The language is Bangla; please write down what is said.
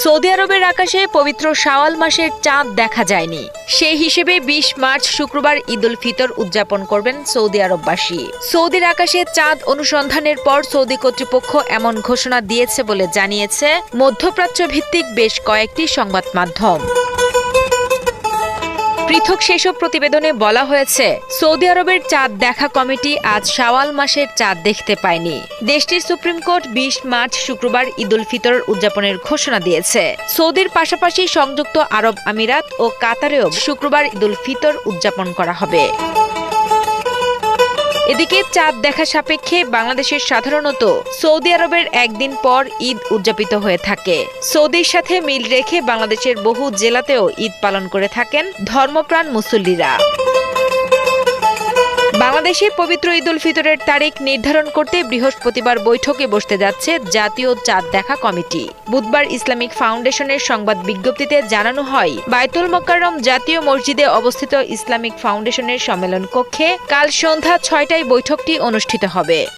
সৌদি আরবের আকাশে পবিত্র শাওয়াল মাসের চাঁদ দেখা যায়নি। সেই হিসেবে ২০ মার্চ শুক্রবার ঈদ উল ফিতর উদযাপন করবেন সৌদি আরববাসী। সৌদির আকাশে চাঁদ অনুসন্ধানের পর সৌদি কর্তৃপক্ষ এমন ঘোষণা দিয়েছে বলে জানিয়েছে মধ্যপ্রাচ্য ভিত্তিক বেশ কয়েকটি সংবাদ মাধ্যম। পৃথক সেসব প্রতিবেদনে বলা হয়েছে, সৌদি আরবের চাঁদ দেখা কমিটি আজ শাওয়াল মাসের চাঁদ দেখতে পায়নি। দেশটির সুপ্রিম কোর্ট ২০ মার্চ শুক্রবার ঈদ উল ফিতর উদযাপনের ঘোষণা দিয়েছে। সৌদির পাশাপাশি সংযুক্ত আরব আমিরাত ও কাতারেও শুক্রবার ঈদ উল ফিতর উদযাপন করা হবে। এদিকে চাঁদ দেখা সাপেক্ষে বাংলাদেশের সাধারণত সৌদি আরবের একদিন পর ঈদ উদযাপিত হয়ে থাকে। সৌদির সাথে মিল রেখে বাংলাদেশের বহু জেলাতেও ঈদ পালন করে থাকেন ধর্মপ্রাণ মুসল্লিরা। বাংলাদেশে পবিত্র ঈদ উল ফিতরের তারিখ নির্ধারণ করতে বৃহস্পতিবার বৈঠকে বসতে যাচ্ছে জাতীয় চাঁদ দেখা কমিটি। বুধবার ইসলামিক ফাউন্ডেশনের সংবাদ বিজ্ঞপ্তিতে জানানো হয়, বায়তুল মোকাররম জাতীয় মসজিদে অবস্থিত ইসলামিক ফাউন্ডেশনের সম্মেলন কক্ষে কাল সন্ধ্যা ৬টায় বৈঠকটি অনুষ্ঠিত হবে।